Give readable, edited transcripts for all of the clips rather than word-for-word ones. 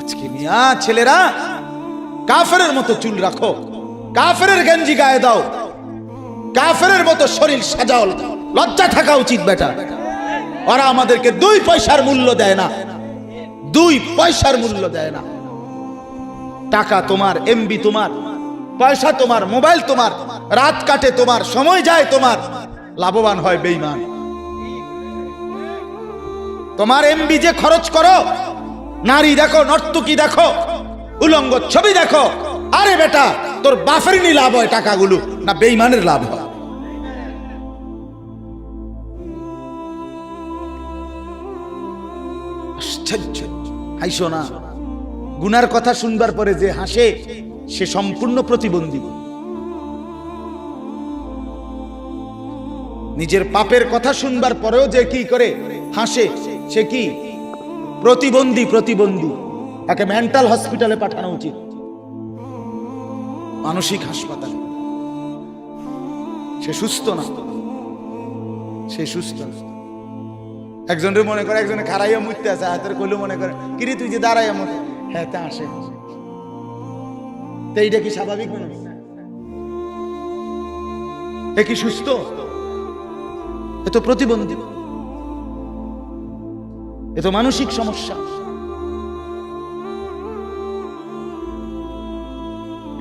আজকে মিয়া ছেলেরা কাফেরের মতো চুল রাখো, কাফেরের গেঞ্জি গায়ে দাও, কাফেরের মতো শরীর সাজাও, লজ্জা থাকা উচিত বেটা। ওরা আমাদেরকে 2 পয়সার মূল্য দেয় না, 2 পয়সার মূল্য দেয় না। টাকা তোমার, এমবি তোমার, পয়সা তোমার, মোবাইল তোমার, রাত কাটে তোমার, সময় যায় তোমার, লাভবান হয় বেঈমান। তোমার এমবি যে খরচ করো, নারী দেখো, নর্তকী দেখো, উলঙ্গ ছবি দেখো, আরে বেটা তোর বাপের নি লাভ হয় টাকাগুলো, না বেঈমানের লাভ হয়? আশ্চর্য। হাসো না, গুনার কথা শুনবার পরে যে হাসে সে সম্পূর্ণ প্রতিবন্ধী। নিজের পাপের কথা শুনবার পরেও যে কি করে হাসে সে কি প্রতিবন্ধী। প্রতিবন্ধী তাকে মেন্টাল হসপিটালে পাঠানো উচিত, মানসিক হাসপাতালে। সে সুস্থ না, সে সুস্থ না। একজনের মনে করে একজনে খারাইয়া মুইতে আছে, হাতের কইলে মনে করে কিরে তুই যে দাঁড়াইয়া মনে, হ্যাঁ তা আসে। তো এইটা কি স্বাভাবিক মনে? এ কি সুস্থ? এ তো প্রতিবন্ধী, এ তো মানসিক সমস্যা।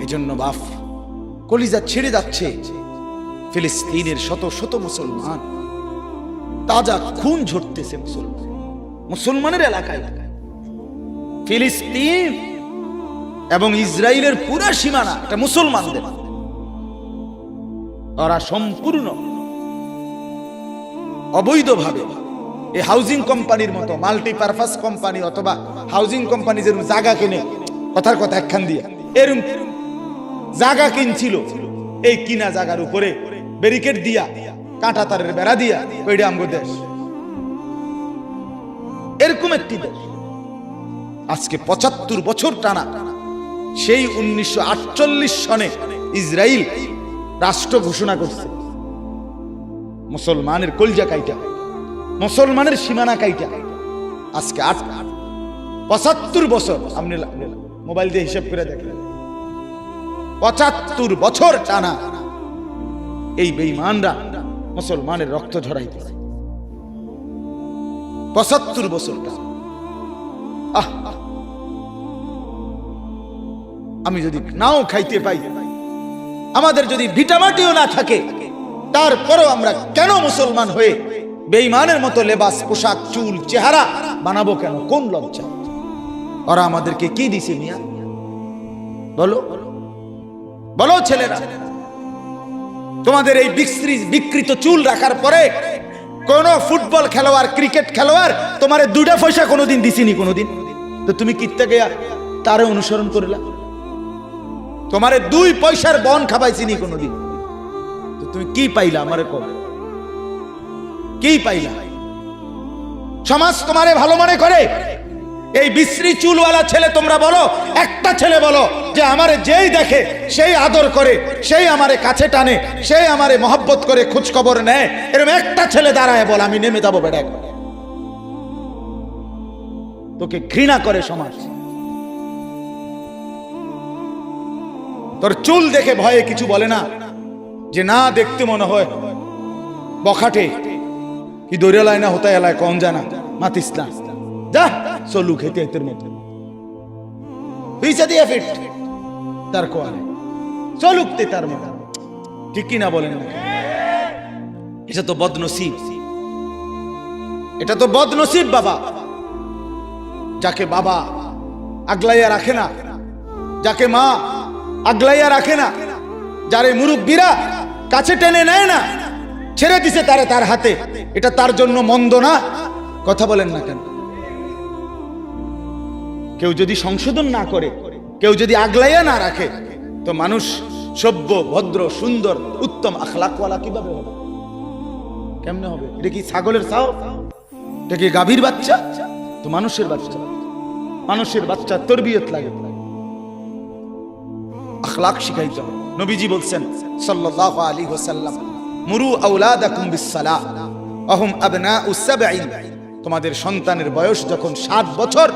এই জন্য বাপ কলিজা ছেড়ে যাচ্ছে। ফিলিস্তিনের শত শত মুসলমান, তাজা খুন ঝরতেছে মুসলমানের এলাকায়। ফিলিস্তিন এবং ইসরায়েলের পুরা সীমানা এটা মুসলমানদের। ওরা সম্পূর্ণ অবৈধভাবে এই হাউজিং কোম্পানির মতো মাল্টিপারপাস কোম্পানি অথবা হাউজিং কোম্পানি যেরকম জায়গা কিনে, কথার কথা একখান দিয়ে এরকম জায়গা কিনছিল, এই কিনা জায়গার উপরে ব্যারিকেড দিয়া, কাঁটা তারের বেড়া দিয়া, ওইটা আমগো দেশ। এরকম একটি দেশ আজকে 75 বছর টানা, সেই 1948 সনে ইসরায়েল রাষ্ট্র ঘোষণা করছে। মুসলমানের কলজা কাইটা, মুসলমানের সীমানা কাইটা আজকে 75 বছর। আপনি মোবাইল দিয়ে হিসাব করে দেখলেন, 75 বছর টানা এই বেঈমানরা মুসলমানের রক্ত ঝরাইতেছে। 75 বছর টানা। আমি যদি নাও খাইতে পাই, আমাদের যদি ভিটামাটিও না থাকে, তারপরেও আমরা কেন মুসলমান হয়ে বেঈমানের মতো লেবাস, পোশাক, চুল, চেহারা বানাবো কেন? কোন লজ্জা? ওরা আমাদেরকে কি দিছে মিয়া? বলো বলো ছেলেরা, তোমাদের এই বিকৃত চুল রাখার পরে কোন ফুটবল খেলোয়াড়, ক্রিকেট খেলোয়াড় তোমার 2টা পয়সা কোনোদিন দিছিনি? কোনোদিন? তো তুমি কিত্তে গিয়া তারে অনুসরণ করলা? তোমারে 2 পয়সার বন খাবাইছিনি কোনোদিন? তো তুমি কি পাইলা? আমারে কও, কি পাইলা? সমাজ তোমারে ভালো মনে করে। এই বিশ্রী চুলওয়ালা ছেলে তোমরা বলো, একটা ছেলে বলো যে আমারে যেই দেখে সেই আদর করে, সেই আমারে কাছে টানে, সেই আমারে মহব্বত করে, খোঁজ খবর নেয়, এরকম একটা ছেলে দাঁড়ায় বল আমি নেমে যাবো বেড়া। তোকে ঘৃণা করে সমাজ। তোর চুল দেখে ভয়ে কিছু বলে না, যে না দেখতে মনে হয় বখাটে কি দৌড়ালায় না হতে এলায় কম জানা মাতিস না, যা চলু খেতে এতের মতো দিয়ে ফিট তার কোয়ারে চলুকতে তার মতো। ঠিক কিনা বলেন না? এটা তো বদনসিব, এটা তো বদনসিব বাবা। যাকে বাবা আগলাইয়া রাখে না, যাকে মা আগলাইয়া রাখে না, যারে মুরব্বীরা কাছে টেনে নেয় না, ছেড়ে দিছে তারে তার হাতে, এটা তার জন্য মন্দ না? কথা বলেন না কেন? কেউ যদি সংশোধন না করে, কেউ যদি আগলাইয়া না রাখে, তো মানুষ সভ্য, ভদ্র, সুন্দর, উত্তম আখলাকওয়ালা কিভাবে হবে? কেমনে হবে? এটা কি ছাগলের ছাও? এটা কি গাভীর বাচ্চা? তো মানুষের বাচ্চা। মানুষের বাচ্চা তরবিয়ত লাগে, আখলাক শিখাইতে হবে। নবীজি বলছেন সাল্লাল্লাহু আলাইহি ওয়াসাল্লাম, মুরু আওলাদাকুম বিসসালাহ ওয়া হুম আবনাউ সাবঈন। তোমাদের সন্তানের বয়স যখন 7 বছর,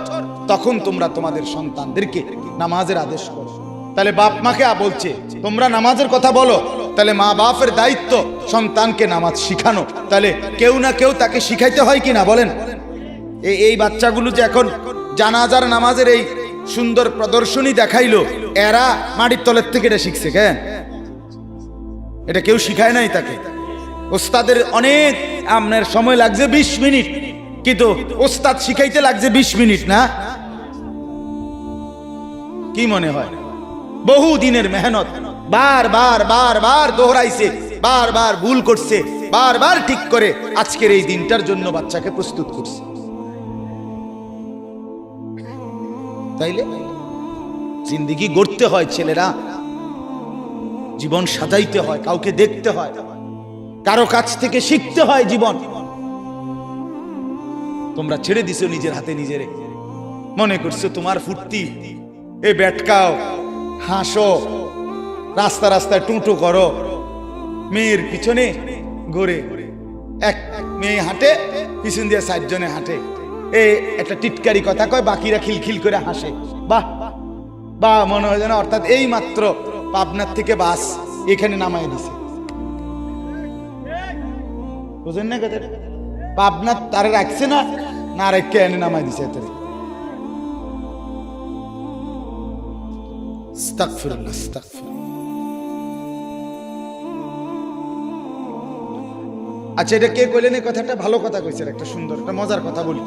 তখন তোমরা তোমাদের সন্তানদেরকে নামাজের আদেশ করো। তাহলে বাপ মাকে বলছে তোমরা নামাজের কথা বলো, তাহলে মা বাপের দায়িত্ব সন্তানকে নামাজ শিখানো। তাহলে কেউ না কেউ তাকে শিখাইতে হয় কিনা বলেন? এই বাচ্চাগুলো যে এখন জানাজার নামাজের এই সুন্দর প্রদর্শনী দেখাইলো, এরা মাটির তলের থেকে এটা শিখছে কেন? এটা কেউ শিখায় নাই তাকে। ওস্তাদের অনেক আপনার সময় লাগছে 20 মিনিট, কিন্তু ওস্তাদ শিখাইতে লাগছে 20 মিনিট না? কি মনে হয়? বহু দিনের মেহনত, বারবার দোহরাইছে, বারবার ভুল করছে, বারবার ঠিক করে আজকের এই দিনটার জন্য বাচ্চাকে প্রস্তুত করছে। তাইলে জিন্দেগি গড়তে হয় ছেলেরা, জীবন সাজাইতে হয়, কাউকে দেখতে হয়, কারো কাছ থেকে শিখতে হয় জীবন। তোমরা ছেড়ে দিছো নিজের হাতে নিজেরে, মনে করছো তোমার ফুর্তি, এ ব্যাটকাও, হাসো, রাস্তা রাস্তায় টুঁটো করো, মেয়ের পিছনে ঘুরে, এক মেয়ে হাঁটে, পিছন দিয়ে 4 জনে হাঁটে, একটা টিটকারি কথা কয়, বাকিরা খিলখিল করে হাসে। বাহ বাহ, মনে হয় যেন অর্থাৎ এই মাত্র পাবনার থেকে বাস এখানে নামাই দিছে। বুঝেন না কথা? পাবনার তারে রাখছে না, না রেখে এনে নামাই দিছে। আস্তাগফিরুল্লাহ, আস্তাগফিরুল্লাহ। আচ্ছা, এটা কে কইলেন এই কথাটা? ভালো কথা কইছে, একটা সুন্দর একটা মজার কথা বলি।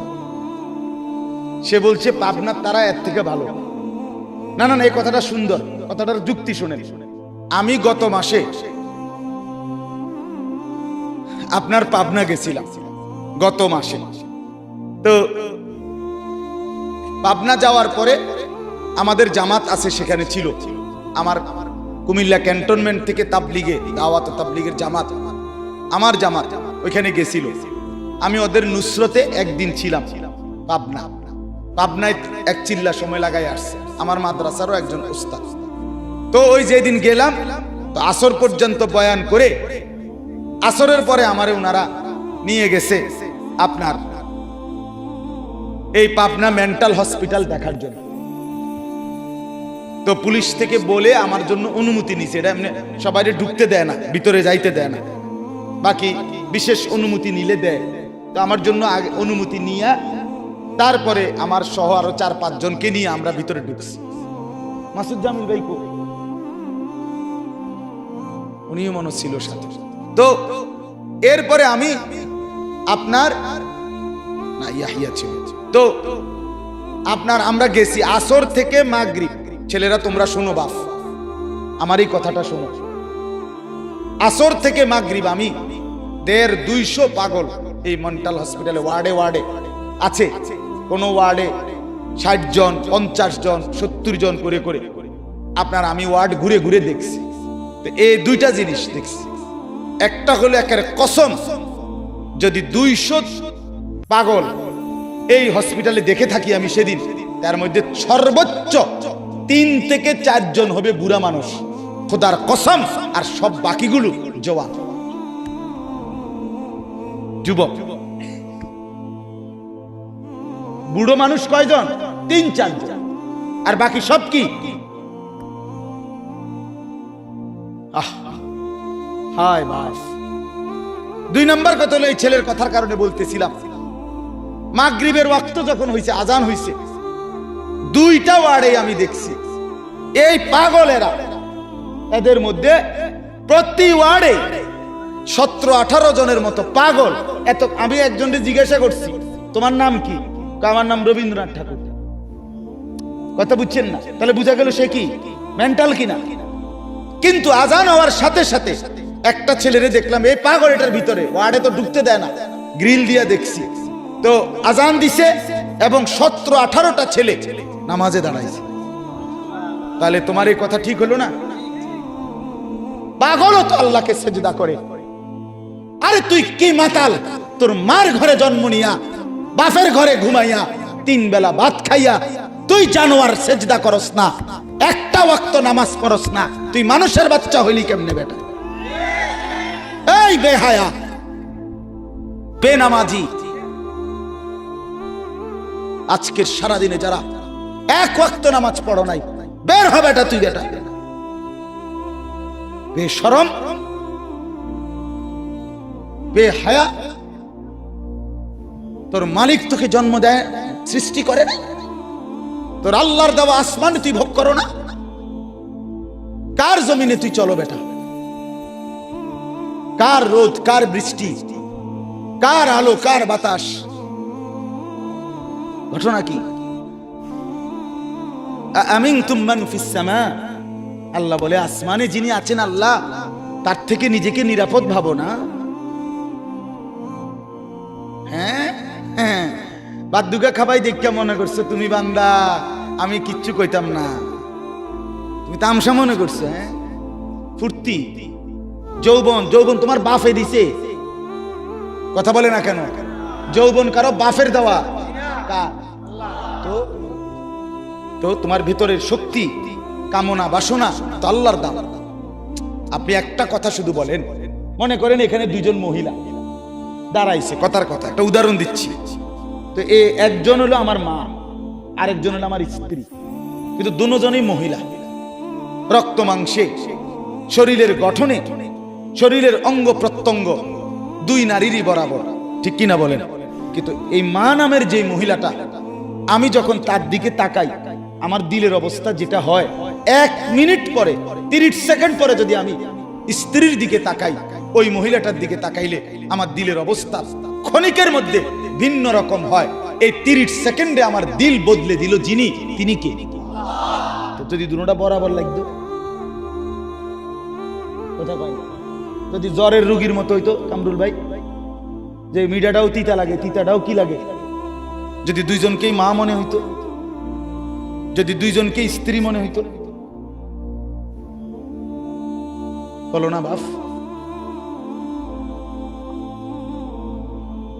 সে বলছে পাবনার তারা এর থেকে ভালো। না না, এই কথাটা সুন্দর, কথাটার যুক্তি শুনেন। আমি গত মাসে আপনার পাবনা গেছিলাম, গত মাসে। তো পাবনা যাওয়ার পরে আমাদের জামাত আছে, সেখানে ছিল আমার কুমিল্লা ক্যান্টনমেন্ট থেকে তাবলিগে দাওয়াত তাবলিগের জামাত, আমার জামাত ওইখানে গেছিল। আমি ওদের নুসরতে একদিন ছিলাম পাবনায়, এক চিল্লা সময় লাগাই আসছে, আমার মাদ্রাসারও একজন উস্তাদ। তো ওই যেদিন গেলাম, তো আসর পর্যন্ত বয়ান করে আসরের পরে আমারে ওনারা নিয়ে গেছে আপনার এই পাবনা মেন্টাল হসপিটাল দেখার জন্য। তো পুলিশ থেকে বলে আমার জন্য অনুমতি নিছে, এটা এমনি সবাই ঢুকতে দেয় না, ভিতরে যাইতে দেয় না, বাকি বিশেষ অনুমতি নিলে দেয়। তো আমার জন্য আগে অনুমতি নিয়ে তারপরে আমার সহ আরো 4-5 জনকে নিয়ে আমরা ভিতরে ঢুকছি। মাসুদ জামিল ভাই কো, উনিও মনে ছিল সাথে। তো এরপরে আমি আপনার না ইয়াহিয়া ছিল। তো আপনার আমরা গেছি আসর থেকে মাগরিব। ছেলেরা তোমরা শোনো, বাপ আমার এই কথাটা শোনো। আসর থেকে মাগরিব আমি 150-200 পাগল এই মেন্টাল হসপিটালে ওয়ার্ডে ওয়ার্ডে আছে। কোন ওয়ার্ডে 60 জন, 50 জন, 70 জন করে করে আপনার আমি ওয়ার্ড ঘুরে ঘুরে দেখছি। তো এই দুইটা জিনিস দেখছি। একটা হলো একেবারে কসম, যদি 200 পাগল এই হসপিটালে দেখে থাকি আমি সেদিন, তার মধ্যে সর্বোচ্চ 3 থেকে 4 জন হবে বুড়া মানুষ, খোদার কসম। আর সব বাকিগুলো জওয়ান যুবক। বুড়ো মানুষ কয়জন? 3-4 জন, আর বাকি সব কি? হায় বাস। 2 নম্বর কথা হলো, এই ছেলের কথার কারণে বলতেছিলাম, মাগরিবের ওয়াক্ত যখন হইছে, আজান হইছে, 2টা ওয়ার্ডে আমি দেখছি এই পাগলেরা, এদের মধ্যে প্রতি ওয়ার্ডে 17-18 জনের মতো পাগল। এত আমি একজনকে জিজ্ঞাসা করছি, তোমার নাম কি? আমার নাম রবীন্দ্রনাথ ঠাকুর। কথা বুঝছেন না? তাহলে বুঝা গেল সে কি মেন্টাল কিনা। কিন্তু আজান হওয়ার সাথে সাথে একটা ছেলেরে দেখলাম, এই পাগল এটার ভিতরে, ওয়ার্ডে তো ঢুকতে দেয় না, গ্রিল দিয়ে দেখছি। তো আজান দিছে এবং 17-18টা ছেলে নামাজে দাঁড়াইছে। তাহলে তোমার এই কথা ঠিক হলো না? পাগলও তো আল্লাহকে সেজদা করে। আরে তুই কি মাতাল? তোর মার ঘরে জন্ম নিয়া, বাপের ঘরে ঘুমাইয়া, 3 বেলা ভাত খাইয়া তুই জানোয়ার সেজদা করস না, একটা ওয়াক্ত নামাজ পড়স না, তুই মানুষের বাচ্চা হইলি কেমনে বেটা? এই বেহায়া, বেনামাজি। আজকের সারাদিনে যারা এক ওয়াক্ত নামাজ পড়ো নাই, বের হবে এটা তুই বেটা বেশরম বেহায়া। তোর মালিক তোকে জন্ম দেয়, সৃষ্টি করে না? তোর আল্লাহর দেওয়া আসমান তুই ভোগ করো না? কার জমিনে তুই চলো বেটা? কার রোদ, কার বৃষ্টি, কার আলো, কার বাতাস? ঘটনা কি? আমিনতুম মান ফিস সামা, আল্লাহ বলে আসমানে যিনি আছেন আল্লাহ, তার থেকে নিজেকে নিরাপদ ভাবো না? হ্যাঁ হ্যাঁ, বাদুকা খাবাই দেখে মনে করছো তুমি বান্দা, আমি কিচ্ছু কইতাম না, তুমি তামসা মনে করছো? হ্যাঁ, ফুর্তি যৌবন, যৌবন তোমার বাপে দিছে। কথা বলে না কেন? যৌবন কারো বাপের দেওয়া? তো তোমার ভিতরের শক্তি, কামনা, বাসনা তো আল্লাহর দাম। আপনি একটা কথা শুধু বলেন, মনে করেন এখানে দুইজন মহিলা দাঁড়াইছে, কথার কথা একটা উদাহরণ দিচ্ছি। তো একজন হলো আমার মা, আরেকজন হলো আমার স্ত্রী, কিন্তু দুজনেই মহিলা। রক্ত মাংসে, শরীরের গঠনে, শরীরের অঙ্গ প্রত্যঙ্গ দুই নারীরই বরাবর, ঠিক কিনা বলেন? কিন্তু এই মা নামের যে মহিলাটা, আমি যখন তার দিকে তাকাই, আমার দিলের অবস্থা যেটা হয়, 1 মিনিট পরে, 30 সেকেন্ড পরে যদি আমি স্ত্রীর দিকে তাকাই, ওই মহিলাটার দিকে তাকাইলে আমার দিলের অবস্থা ক্ষণিকের মধ্যে ভিন্ন রকম হয়। এই 30 সেকেন্ডে আমার দিল বদলে দিল যিনি, তিনি কে? তো যদি দুটোটা বরাবর লাগতো, কথা কয়, যদি জ্বরের রোগীর মতো হইতো কামরুল ভাই, যে মিঠাটাও তিতা লাগে, তিতাটাও কি লাগে, যদি দুইজনকেই মা মনে হইতো, যদি দুইজনকেই স্ত্রী মনে হইতো, বলো না বাপ?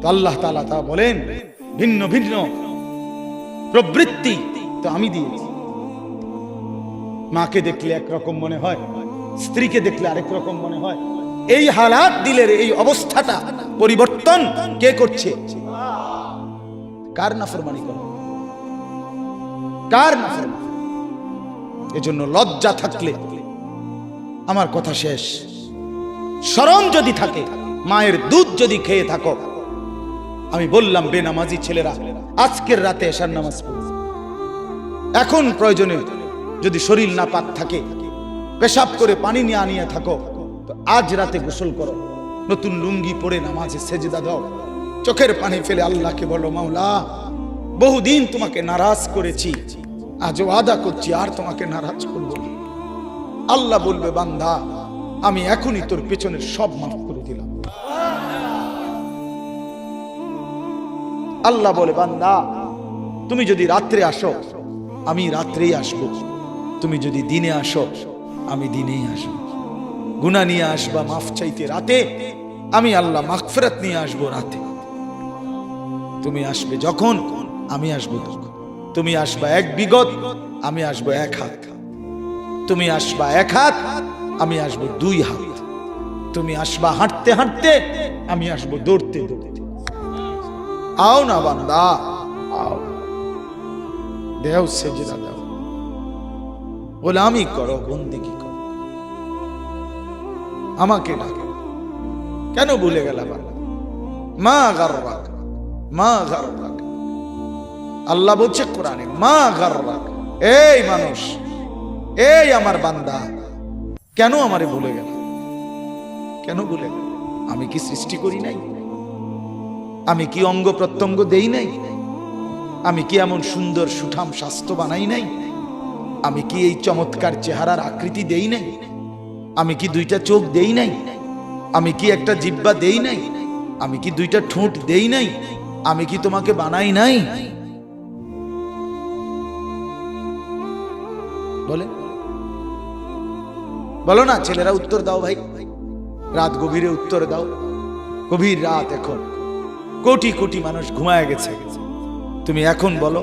তো আল্লাহ তাআলা তা বলেন, ভিন্ন ভিন্ন প্রবৃত্তি তো আমি দিয়েছি। মাকে দেখলে একরকম মনে হয়, স্ত্রীকে দেখলে আরেক রকম মনে হয়। এই হালাত, দিলের এই অবস্থাটা পরিবর্তন কে করছে? কার নাফরমানি করো? কার নাফরমানি? এজন্য লজ্জা থাকলে, আমার কথা শেষ, শরম যদি থাকে, মায়ের দুধ যদি খেয়ে থাকো, আমি বললাম বেনামাজি ছেলেরা আজকের রাতে এশার নামাজ পড়ো। এখন প্রয়োজনে যদি শরীর না পাক থাকে, পেশাব করে পানি নিয়ে আনিয়ে থাকো, তো আজ রাতে গোসল করো, নতুন লুঙ্গি পরে নামাজে সেজদা দাও, চোখের পানি ফেলে আল্লাহকে বলো, মাওলা বহুদিন তোমাকে নারাজ করেছি, আজ ওয়াদা করছি আর তোমাকে নারাজ করব না। আল্লাহ বলবে, বান্দা আমি এখনই তোর পেছনের সব মাফ করে দিলাম। আল্লাহ বলে, বান্দা তুমি যদি রাত্রে আসো, আমি রাত্রেই আসবো, তুমি যদি দিনে আসো, আমি দিনেই আসবো। গুনাহ নিয়ে আসবা মাফ চাইতে রাতে, আমি আল্লাহ মাগফিরাত নিয়ে আসবো রাতে। তুমি আসবে যখন, আমি আসবো তখন। তুমি আসবা 1 বিগত, আমি আসবো 1 হাত। তুমি আসবা 1 হাত, আমি আসবো 2 হাত। তুমি আসবা হাঁটতে হাঁটতে, আমি আসবো দৌড়তে দৌড়তে। আও না বান্দা, আও, দেও সেজদা দাও, গোলামি করো, বন্দেগী করো, আমাকে ডাকে। কেন ভুলে গেলা বান্দা? মা গাররাক, মা গাররাক। আল্লাহ বলছে কোরআনে, মা গাররাক। এই মানুষ, এই আমার বান্দা, কেন আমারে ভুলে গেল? কেন ভুলে গেল? আমি কি সৃষ্টি করি নাই? আমি কি অঙ্গ প্রত্যঙ্গ দেই নাই? আমি কি এমন সুন্দর সুঠাম স্বাস্থ্য বানাই নাই? আমি কি এই চমৎকার চেহারার আকৃতি দেই নাই? আমি কি 2টা চোখ দেই নাই? আমি কি একটা জিহ্বা দেই নাই? আমি কি 2টা ঠোঁট দেই নাই? আমি কি তোমাকে বানাই নাই? বলে বলো না ছেলেরা, উত্তর দাও ভাই, রাত গভীরে উত্তর দাও। গভীর রাত, এখন কোটি কোটি মানুষ ঘুমায় গেছে, তুমি এখন বলো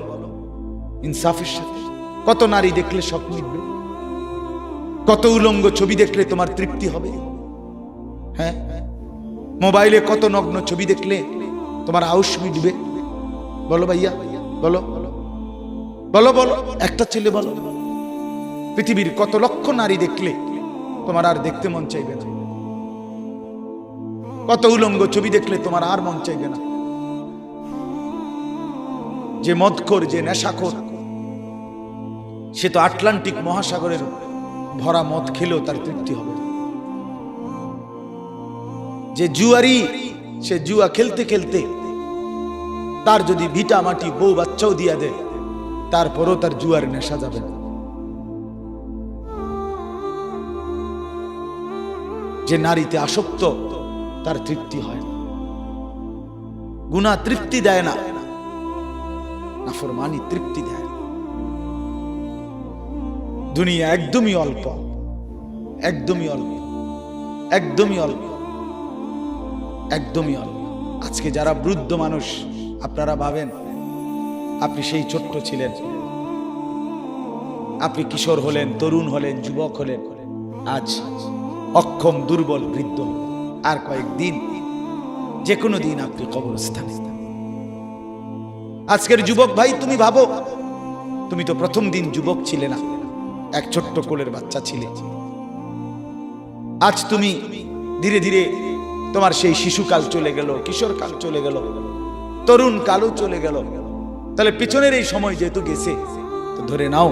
ইনসাফের সাথে, কত নারী দেখলে স্বপ্ন মিটবে? কত উলঙ্গ ছবি দেখলে তোমার তৃপ্তি হবে? হ্যাঁ, মোবাইলে কত নগ্ন ছবি দেখলে তোমার আউশ মিটবে? বলো ভাইয়া, বলো বলো বলো, একটা ছেলে বলো। পৃথিবীর কত লক্ষ নারী দেখলে তোমার আর দেখতে মন চাইবে না? কত উলঙ্গ ছবি দেখলে তোমার আর মন চাইবে না? যে মদখোর, যে নেশাখোর, সে তো আটলান্টিক মহাসাগরের ভরা মদ খেলেও তার তৃপ্তি হবে। যে জুয়ারি, সে জুয়া খেলতে খেলতে তার যদি ভিটা মাটি বউ বাচ্চাও দিয়া দেয়, তারপরও তার জুয়ার নেশা যাবে না। যে নারীতে আসক্ত, তার তৃপ্তি হয় না। গুনাহ তৃপ্তি দেয় না, নাফরমানি তৃপ্তি দেয় না। দুনিয়া একদমই অল্প, একদমই অল্প, একদমই অল্প, একদমই অল্প। আজকে যারা বৃদ্ধ মানুষ, আপনারা ভাবেন আপনি সেই ছোট্ট ছিলেন, আপনি কিশোর হলেন, তরুণ হলেন, যুবক হলেন, আজ অক্ষম, দুর্বল, বৃদ্ধ। আর কয়েকদিন, যে কোনো দিন আপনি কবরস্থানে। আজকের যুবক ভাই, তুমি ভাবো, তুমি তো প্রথম দিন যুবক ছিলে না, এক ছোট্ট কোলের বাচ্চা ছিলে। আজ তুমি ধীরে ধীরে তোমার সেই শিশুকাল চলে গেল, কিশোরকাল চলে গেল, তরুণ কালও চলে গেল। তাহলে পিছনের এই সময় যেহেতু গেছে, তো ধরে নাও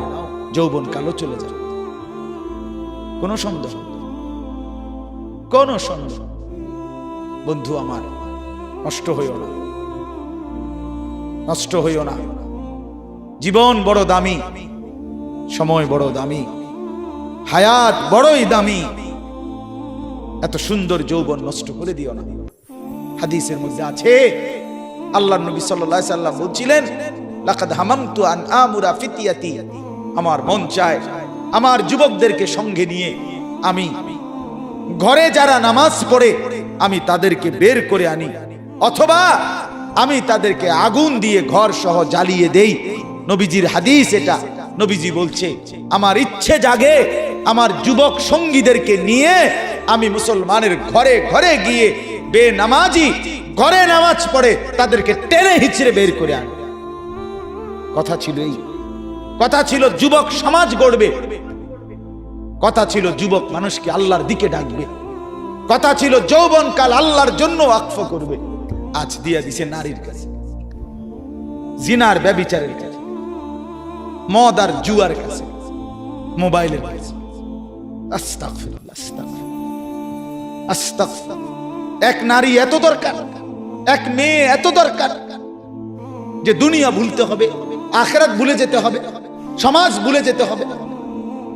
যৌবন কালও চলে যাবে। কোনো সন্দেহ, কোনো সন্দেহ। বন্ধু আমার, নষ্ট হইও না, নষ্ট হইও না। জীবন বড় দামি, সময় বড় দামি, হায়াত বড়ই দামি। এত সুন্দর যৌবন নষ্ট করে দিও না। হাদিসের মধ্যে আছে, আল্লাহর নবী সাল্লাল্লাহু আলাইহি সাল্লাম বলছিলেন, লাকাদ হামামতু আন আমুরা ফিতিয়াতি, আমার মন চায় আমার যুবকদেরকে সঙ্গে নিয়ে আমি ঘরে যারা নামাজ পড়ে আমি তাদেরকে বের করে আনি, অথবা আমি তাদেরকে আগুন দিয়ে ঘর সহ জ্বালিয়ে দেই। নবীজির হাদিস এটা। নবীজি বলছে, আমার ইচ্ছে জাগে আমার যুবক সঙ্গীদেরকে নিয়ে আমি মুসলমানের ঘরে ঘরে গিয়ে বেনামাজি ঘরে নামাজ পড়ে তাদেরকে টেনে হিচড়ে বের করে আনি। কথা ছিল এই, কথা ছিল যুবক সমাজ গড়বে, কথা ছিল যুবক মানুষকে আল্লাহর দিকে ডাকবে, কথা ছিল যৌবনকাল আল্লাহর জন্য ওয়াকফ করবে। আজ দিয়া দিছে নারীর কাছে, জিনার ব্যভিচারের কাছে, মদ আর জুয়ার কাছে, মোবাইলের কাছে। আস্তাগফিরুল্লাহ, আস্তাগফিরুল্লাহ, আস্তাগফিরুল্লাহ। এক নারী এত দরকার, এক মেয়ে এত দরকার যে দুনিয়া ভুলতে হবে, আখিরাত ভুলে যেতে হবে, সমাজ ভুলে যেতে হবে।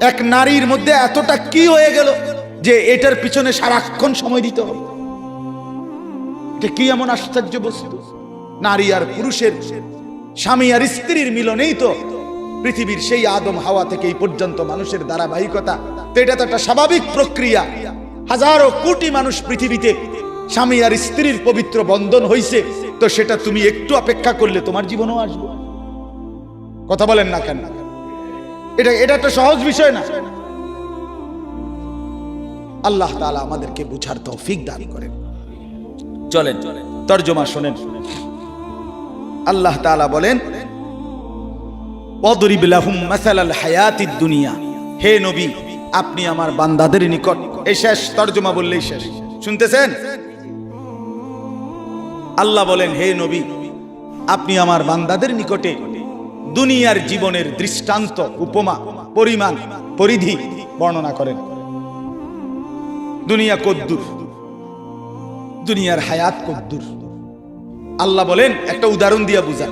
এক নারীর মধ্যে এতটা কি হয়ে গেল যে এটার পিছনে সারাক্ষণ সময় দিতে হবে। এটা কি এমন আশ্চর্য বস্তু! নারী আর পুরুষের, স্বামী আর স্ত্রীর মিলনেই তো পৃথিবীর সেই আদম হাওয়া থেকে এই পর্যন্ত মানুষের ধারাবাহিকতা। তো এটা তো একটা স্বাভাবিক প্রক্রিয়া। হাজারো কোটি মানুষ পৃথিবীতে স্বামী আর স্ত্রীর পবিত্র বন্ধন হইছে, তো সেটা তুমি একটু অপেক্ষা করলে তোমার জীবনেও আসবে। কথা বলেন না কেন? এটা একটা সহজ বিষয় না। আল্লাহ তাআলা আমাদেরকে বুঝার তৌফিক দান করেন। চলেন তরজমা শুনেন। আল্লাহ তাআলা বলেন, ওয়াদরিব লাহুম মাসালাল হায়াতিদ দুনিয়া। হে নবী, আপনি আমার বান্দাদের নিকট, এই শেষ তরজমা বললেই শেষ। শুনতেছেন? আল্লাহ বলেন, হে নবী, আপনি আমার বান্দাদের নিকটে দুনিয়ার জীবনের দৃষ্টান্ত, উপমা, পরিমাণ, পরিধি বর্ণনা করেন। দুনিয়া কদ্দুর, দুনিয়ার হায়াত কদ্দুর। আল্লাহ বলেন একটা উদাহরণ দিয়া বুঝান।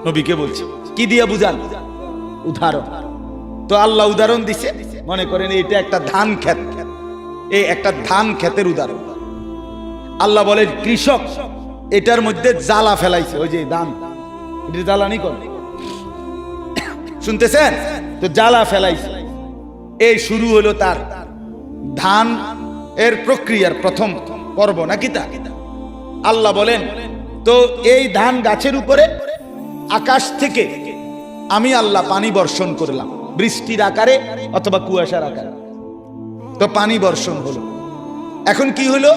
নবীকে বলছে, কি দিয়া বুঝান? উদাহরণ। তো আল্লাহ উদাহরণ দিছে, মনে করেন এটা একটা ধান ক্ষেত, এই একটা ধান ক্ষেতের উদাহরণ। আল্লাহ বলেন, কৃষক এটার মধ্যে জ্বালা ফেলাইছে, ওই যে ধান, এটা জ্বালানি কর, শুনতেছেন তো? জ্বালা ফেলাইছে। এই শুরু হলো তার ধান এর প্রক্রিয়ার প্রথম পর্ব, নাকি তা? আল্লাহ বলেন, তো এই ধান গাছের উপরে আকাশ থেকে আমি আল্লাহ পানি বর্ষণ করলাম, বৃষ্টির আকারে অথবা কুয়াশার আকারে। তো পানি বর্ষণ হলো। এখন কি হলো?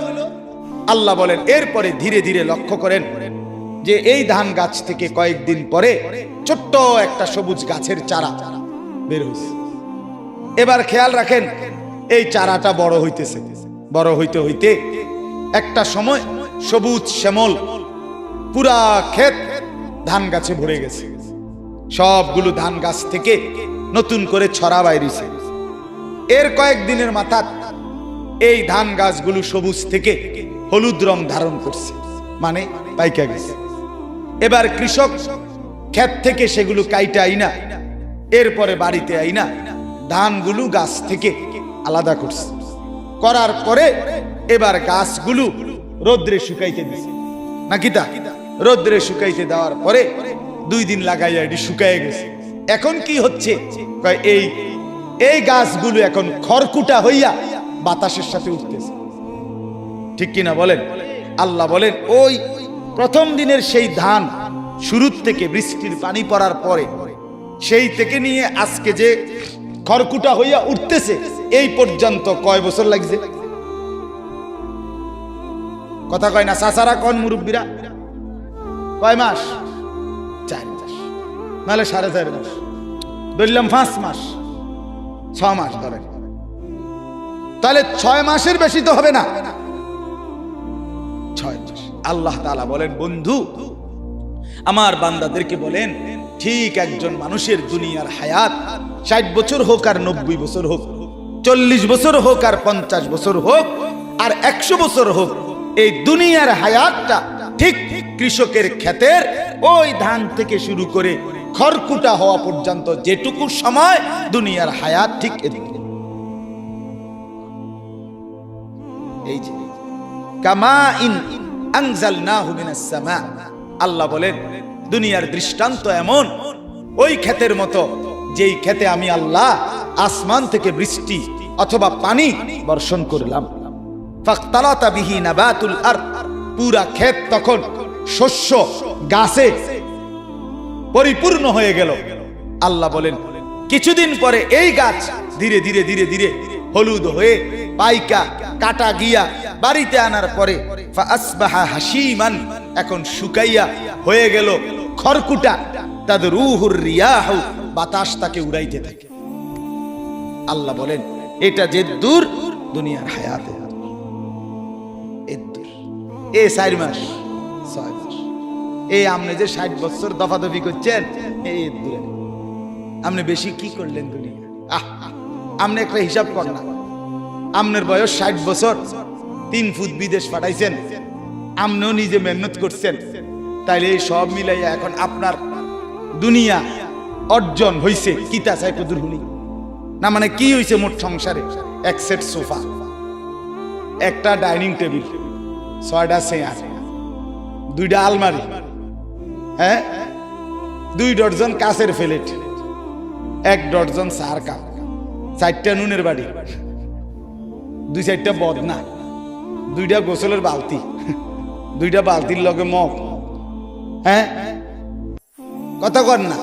আল্লাহ বলেন, এরপরে ধীরে ধীরে লক্ষ্য করেন, যে এই ধান গাছ থেকে কয়েকদিন পরে ছোট্ট একটা সবুজ গাছের চারা বের হয়েছে। এবার খেয়াল রাখেন, এই চারাটা বড় হইতেছে, বড় হইতে হইতে একটা সময় সবুজ শ্যামল পুরা ক্ষেত ধান গাছে ভরে গেছে। সবগুলো ধান গাছ থেকে নতুন করে ছড়া বাইরেছে। এর কয়েকদিনের মাথা এই ধান গাছগুলো সবুজ থেকে হলুদ রং ধারণ করছে, মানে পাইকা গেছে। এবার কৃষক ক্ষেত থেকে সেগুলো কাইটা আইনা এরপরে বাড়িতে আইনা ধানগুলো গাছ থেকে আলাদা করছে। করার পরে এবার গাছগুলো রোদ্রে শুকাইতে দিছে, নাকি তা রোদ্রে শুকাইতে দেওয়ার পরে 2 দিন লাগাইয়া এটি শুকাইয়া গেছে। এখন কি হচ্ছে, এই গাছগুলো এখন খড়কুটা হইয়া বাতাসের সাথে উঠতেছে, ঠিক কিনা বলেন? আল্লাহ বলেন ওই প্রথম দিনের সেই ধান শুরুর থেকে বৃষ্টির পানি পড়ার পরে সেই থেকে নিয়ে আজকে যে খড়কুটা হইয়া উঠতেছে, এই পর্যন্ত কয় বছর লাগছে? কথা কয় না চাচারা, কোন মুরব্বীরা? কয় মাস? 4 মাস, নাহলে 4.5 মাস, ধরলাম 5 মাস, 6 মাস ধরেন, তাহলে 6 মাসের বেশি তো হবে না, 6 মাস। আল্লাহ তাআলা বলেন, বন্ধু আমার বান্দাদেরকে বলেন, ঠিক একজন মানুষের দুনিয়ার হায়াত 60 বছর হোক আর 90 বছর হোক, 40 বছর হোক আর 50 বছর হোক আর 100 বছর হোক, এই দুনিয়ার হায়াতটা ঠিক কৃষকের ক্ষেতের ওই ধান থেকে শুরু করে খড়কুটা হওয়া পর্যন্ত যেটুকু সময় দুনিয়ার হায়াত, ঠিক এই যে কামা ইন আনজালনাহু মিনাস সামা। আল্লাহ বলেন দুনিয়ার দৃষ্টান্ত এমন ওই ক্ষেতের মতো যেই ক্ষেতে আমি আল্লাহ আসমান থেকে বৃষ্টি অথবা পানি বর্ষণ করলাম। ফাখতালাতা বিহি নাবাতুল আরদ, পুরা ক্ষেত তখন শস্য গাছে পরিপূর্ণ হয়ে গেল। আল্লাহ বলেন কিছুদিন পরে এই গাছ ধীরে ধীরে ধীরে ধীরে হলুদ হয়ে পাইকা কাটা গিয়া বাড়িতে আনার পরে ফাসবাহা হাসিমান, এখন শুকাইয়া হয়ে গেল খড়কুটা। তাদের রুহুর রিয়াহ, বাতাস তাকে উড়াইতে থাকে। আল্লাহ বলেন এটা যে দূর দুনিয়ার হায়াতে, এ 4 মাস 6 মাস, এই আপনি যে 60 বছর দফাদফি করছেন, এই দূরে আপনি বেশি কি করলেন দুনিয়া? আপনি একটা হিসাব কর না, আপনার বয়স 60 বছর, 3 ফুট বিদেশ পাঠাইছেন, আপনিও নিজে মেহনত করছেন, তাইলে এই সব মিলাইয়া এখন আপনার দুনিয়া অর্জন হইছে কিতা চাই কদুর হুনি না, মানে কি হইছে মোট সংসারে? 1 সেট সোফা, একটা ডাইনিং টেবিল, 6টা চেয়ার, 2টা আলমারি, হ্যাঁ 2 ডজন কাঁচের প্লেট, 1 ডজন চার কাপ, 4টা নুনের বাড়ি, 2-4টা বদনা, 2টা গোসলের বালতি, 2টা বালতির লগে মগ, হ্যাঁ কথা কর না,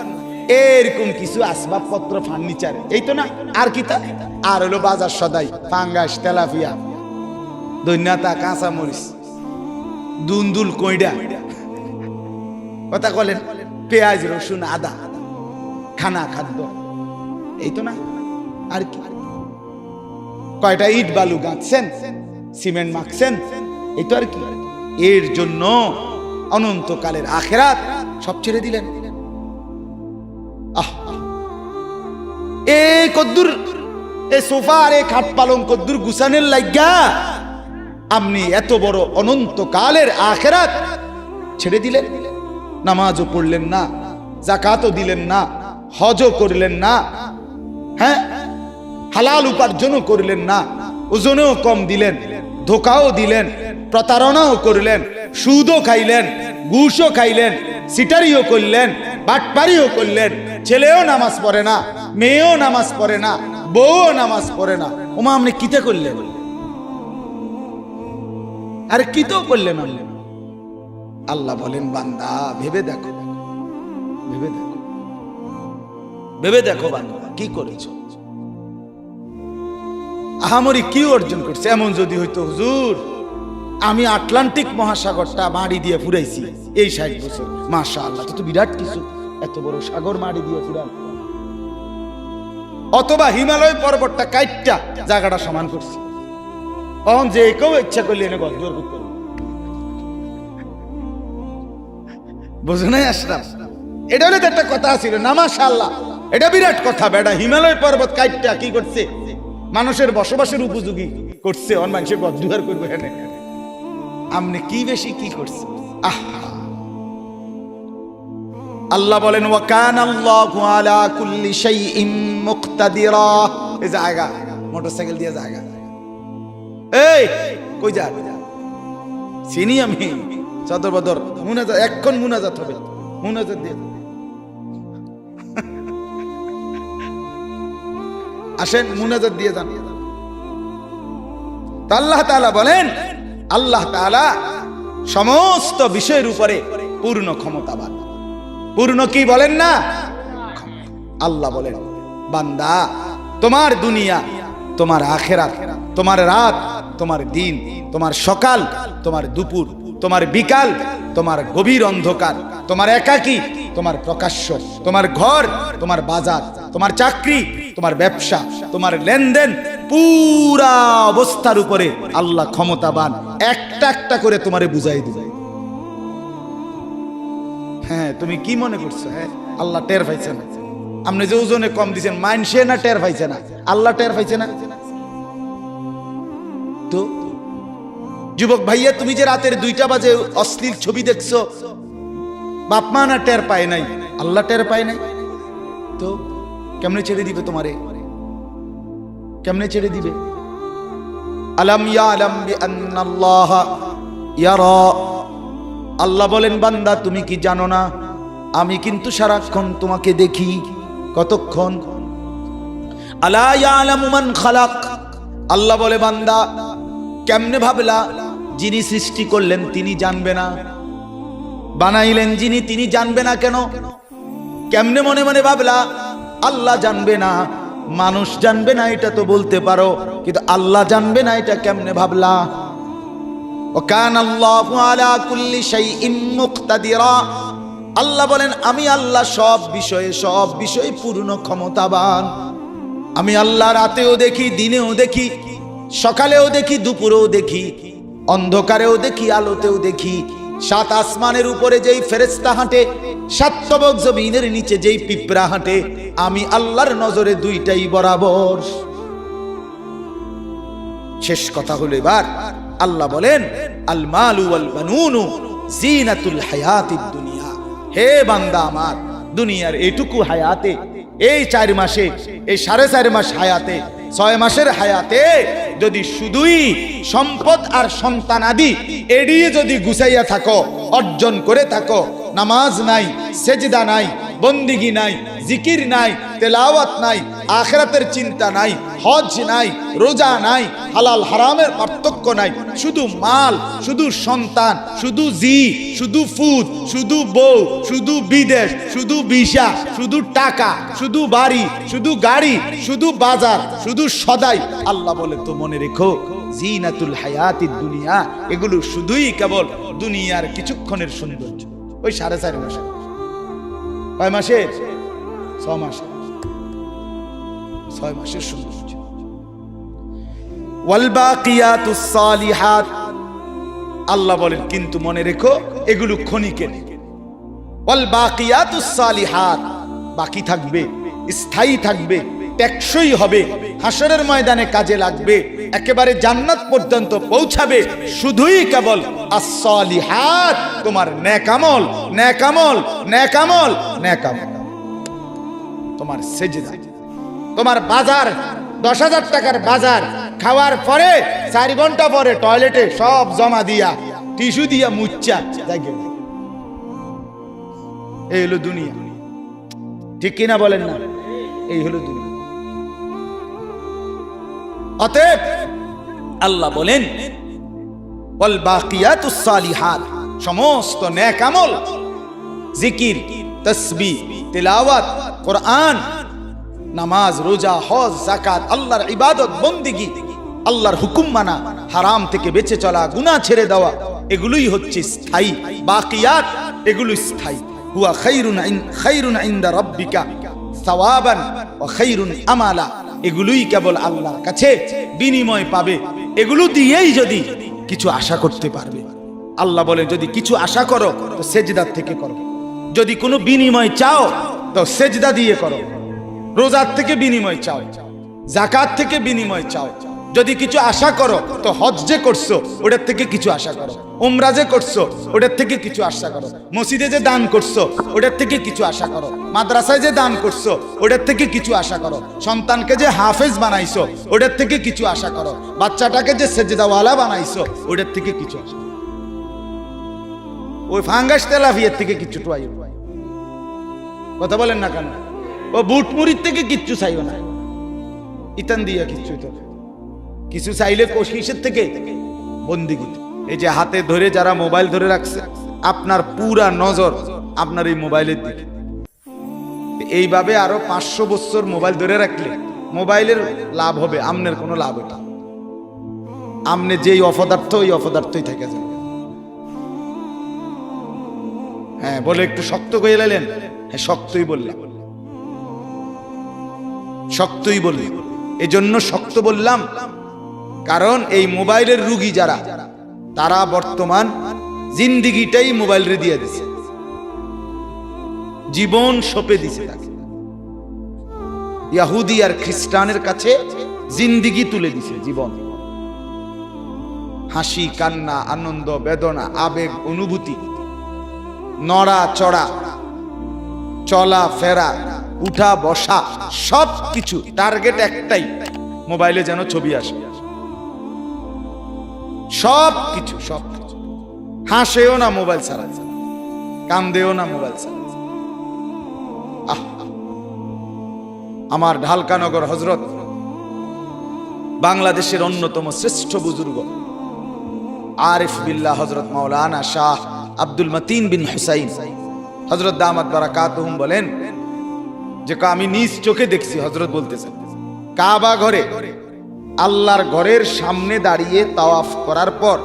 এরকম কিছু আসবাবপত্র ফার্নিচার, এই তো না আর কি? তা আর হলো বাজার সদাই, পাঙ্গাস, তেলাপিয়া, দৈন্যাতা, কাঁচা মরিচ, দুন্দুল, কইডা, কথা বলেন, পেঁয়াজ, রসুন, আদা, খানা খাদ্য, এই তো না আর কি? কয়টা ইট বালু গাঁথছেন, সিমেন্ট মাখছেন, এই তো আর কি? এর জন্য অনন্তকালের আখিরাত সব ছেড়ে দিলেন। এই কদ্দুর এই সোফা আর এই খাট পালং কদ্দুর গুছানের লাগা আপনি এত বড় অনন্তকালের আখিরাত ছেড়ে দিলেন। নামাজও পড়লেন না, যাকাতও দিলেন না, হজও করলেন না, হ্যাঁ হালাল উপার্জনও করলেন না, ওজনেও কম দিলেন, ধোকাও দিলেন, প্রতারণাও করলেন, সুদও খাইলেন, ঘুষও খাইলেন, সিটারিও করলেন, বাটপারিও করলেন, ছেলেও নামাজ পড়ে না, মেয়েও নামাজ পড়ে না, বউও নামাজ পড়ে না, ওমা আপনি কিতে করলেন? আরে কি তো করলেন? আল্লাহ বলেন বান্দা ভেবে দেখো, ভেবে দেখো, ভেবে দেখো বান্দা কি করেছ, আহামরি কি অর্জন করছে। এমন যদি হইতো হুজুর আমি আটলান্টিক মহাসাগরটা মাড়ি দিয়ে ফুরাইছি এই 60 বছর। মাশাআল্লাহ, তো বিরাট কিছু, এত বড় সাগর মাড়ি দিয়ে ফুরান। অথবা হিমালয় পর্বতটা কাইটটা জায়গাটা সমান করছি, তখন যে কেউ ইচ্ছা করলে এনে ঘর দুয়ার করতে পারবে। বুঝো নাই আশরাফ? এটা হলে তো একটা কথা ছিল না, মাশাআল্লাহ, এটা বিরাট কথা। বেটা হিমালয় পর্বত কাইটটা কি করছে, মানুষের বসবাসের উপযোগী করছে, অন মানুষের ঘর দুয়ার করবে এনে। আপনি কি বেশি কি করছে? আল্লাহ বলেন ওয়া কানাল্লাহু আলা কুল্লি শাইইন মুকতাদিরা। এই জায়গা মোটরসাইকেল দিয়ে জায়গা, এই কই যা চিনি আমি সদর বদর মুনাজাত, এখন মুনাজাত হবে, মুনাজাত দিয়ে আসেন, মুনাজাত দিয়ে যান। আল্লাহ তাআলা বলেন, আল্লাহ তাআলা সমস্ত বিষয়ের উপরে পূর্ণ ক্ষমতাবান। পূর্ণ কি বলেন না? আল্লাহ বলেন, বান্দা তোমার দুনিয়া, তোমার আখিরাত, তোমার রাত, তোমার দিন, তোমার সকাল, তোমার দুপুর, তোমার বিকাল, তোমার গভীর অন্ধকার, তোমার একাকী, তোমার প্রকাশ্য, তোমার ঘর, তোমার বাজার, তোমার চাকরি, তোমার ব্যবসা, তোমার লেনদেন, পুরা অবস্থার উপরে আল্লাহ ক্ষমতাবান। একটা একটা করে তোমারে বুঝাই দিবে। হ্যাঁ, তুমি কি মনে করছো? হ্যাঁ, আল্লাহ টের পাইছে না? আপনি যে ওজনে কম দিচ্ছেন, মানছে না টের পাইছে না? আল্লাহ টের পাইছে না? তো যুবক ভাইয়া, তুমি যে রাতের 2টা বাজে অশ্লীল ছবি দেখছো, বাপ মা না টের পায় নাই? আল্লাহ টের পায় নাই? তো কেমনে ছেড়ে দিবে তোমারে? কেমনে ছেড়ে দিবে? আলাম ইয়ালাম বিআন্নাল্লাহ ইয়ারা। আল্লাহ বলেন, বান্দা তুমি কি জানো না, আমি কিন্তু সারাক্ষণ তোমাকে দেখি। কতক্ষণ? আলা ইয়ালামু মান খালাক। আল্লাহ বলে, বান্দা কেমনে ভাবলা যিনি সৃষ্টি করলেন তিনি জানবে না? বানাইলেন যিনি তিনি জানবে না কেন? কেমনে মনে মনে ভাবলা আল্লাহ জানবে না, মানুষ জানবে না, এটা তো বলতে পারো, কিন্তু আল্লাহ জানবে না এটা কেমনে ভাবলা? ওয়া কানাল্লাহু আলা কুল্লি শাইইন মুকতাদিরা। আল্লাহ বলেন, আমি আল্লাহ সব বিষয়ে পূর্ণ ক্ষমতাবান। আমি আল্লাহ রাতেও দেখি, দিনেও দেখি, সকালেও দেখি, দুপুরেও দেখি, অন্ধকারেও দেখি, আলোতেও দেখি। 7 আসমানের উপরে যেই ফেরেশতা হাঁটে, 7 তবক জমিনের নিচে যেই পিঁপড়া হাঁটে, আমি আল্লাহর নজরে দুইটাই বরাবর। শেষ কথা হলো এবার আল্লাহ বলেন, আল মালু ওয়াল বানুনু জিনাতুল হায়াতিদ দুনিয়া। হে বান্দা আমার, দুনিয়ার এইটুকু হায়াতে, এই 4 মাসে, এই 4.5 মাস হায়াতে, 6 মাসের হায়াতে যদি শুধুই সম্পদ আর সন্তান আদি এড়িয়ে যদি গুছাইয়া থাকো, অর্জন করে থাকো, নামাজ নাই, সেজদা নাই, বন্দিগি নাই, জিকির নাই, তেলাওয়াত নাই, আখিরাতের চিন্তা নাই, হজ নাই, রোজা নাই, হালাল হারামের পার্থক্য নাই, শুধু মাল, শুধু সন্তান, শুধু শুধু ফুদ, শুধু বউ, শুধু বিদেশ, শুধু ভিসা, শুধু টাকা, শুধু বাড়ি, শুধু গাড়ি, শুধু বাজার, শুধু সদাই। আল্লাহ বলে, তো মনে রেখো, জিনাতুল হায়াতিদ দুনিয়া, এগুলো শুধুই কেবল দুনিয়ার কিছুক্ষণের সৌন্দর্য। ওই 4.5 মাসে, কয় মাসের? 6 মাসে, 6 মাসের সৌন্দর্য। ওয়াল বাকিয়াতুস সালিহাত। আল্লাহ বলেন, কিন্তু মনে রেখো, এগুলো ক্ষণিকের। ওয়াল বাকিয়াতুস সালিহাত, বাকি থাকবে, স্থায়ী থাকবে, টেকসই হবে, হাসরের ময়দানে কাজে লাগবে, একেবারে জান্নাত পর্যন্ত পৌঁছাবে। শুধুই কেবল as-salihat, তোমার নেক আমল, নেক আমল, নেক আমল, নেক আমল। তোমার সেজদা, তোমার বাজার, 10,000 টাকার বাজার খাওয়ার পরে 4 ঘন্টা পরে টয়লেটে সব জমা দিয়া, টিস্যু দিয়া মুচ্ছা জাগে। এই হলো দুনিয়া। ঠিক কিনা বলেন না? এই হলো দুনিয়া। অতএব আল্লাহ বলেন, ওয়াল বাকিয়াতুস সালিহাত, সমস্ত নেক আমল, জিকির, তাসবিহ, তিলাওয়াত, কোরআন, নামাজ, রোজা, হজ, যাকাত, আল্লাহর ইবাদত, বন্দেগী, আল্লাহর হুকুম মানা, হারাম থেকে বেঁচে চলা, গুনাহ ছেড়ে দেওয়া, এগুলোই হচ্ছে স্থায়ী। বাকিয়াত এগুলো স্থায়ী। হুয়া খায়রুন ইনদা রাব্বিকা সাওয়াবান ওয়া খায়রুন আমালা, এগুলোই কেবল আল্লাহর কাছে বিনিময় পাবে। এগুলো দিয়েই যদি কিছু আশা করতে পারবে। আল্লাহ বলে যদি কিছু আশা করো তো সেজদা থেকে করো, যদি কোনো বিনিময় চাও তো সেজদা দিয়ে করো, রোজার থেকে বিনিময় চাও, যাকাত থেকে বিনিময় চাও, যদি কিছু আশা করো তো হজ যে করছো ওটার থেকে কিছু আশা করো, উমরা যে করছো ওটার থেকে কিছু আশা করো, মসজিদে যে দান করছো ওটার থেকে কিছু আশা করো, মাদ্রাসায় যে দান করছো ওটার থেকে কিছু আশা করো, সন্তানকে যে হাফেজ বানাইছো ওটার থেকে কিছু আশা করো, বাচ্চাটাকে যে সেজদাওয়ালা বানাইছো ওটার থেকে কিছু আশা করো। ওই ফাঙ্গাস তেলাফিয়ার থেকে কিছু টুয়াই, কথা বলেন না কেন? ও বুট মুড়ির থেকে কিচ্ছু চাইও না, ইতান দিয়া কিচ্ছু তো কিছু চাইলে কোশিসের থেকে বন্দিগি। এই যে হাতে ধরে যারা মোবাইল ধরে রাখছে, আপনার পুরা নজর আপনার এই মোবাইলের দিকে। এইভাবে আরো 500 বছর মোবাইল ধরে রাখলে মোবাইলের লাভ হবে, আমনের কোনো লাভ হবে না। আমনে যেই অপদার্থ ওই অপদার্থই থেকে যাবে। হ্যাঁ বলে একটু শক্ত করে লাইলেন, হ্যাঁ শক্তই বললাম, শক্তই বললি। এজন্য শক্ত বললাম কারণ এই মোবাইলের রুগী যারা, তারা বর্তমান জিন্দিগিটাই মোবাইল রে দিয়ে দিছে, জীবন সঁপে দিছে তাকে। ইহুদি আর খ্রিস্টানের কাছে জিন্দিগি তুলে দিছে, জীবন, হাসি কান্না, আনন্দ বেদনা, আবেগ অনুভূতি, নড়া চড়া, চলা ফেরা, উঠা বসা, সব কিছু টার্গেট একটাই, মোবাইলে যেন ছবি আসে। সব কিছু হাসেও না মোবাইল ছাড়া, কান্দেও না মোবাইল ছাড়া। আমার ঢালকানগর হযরত, বাংলাদেশের অন্যতম শ্রেষ্ঠ বুজুর্গ আরিফ বিল্লাহ হযরত মাওলানা শাহ আব্দুল মতিন বিন হুসাইন হযরত দামাত বারাকাতুহুম বলেন যে আমি নিজ চোখে দেখছি, হযরত বলতেছেন কাবা ঘরে আল্লাহর ঘরের সামনে দাঁড়িয়ে তাওয়াফ করার পর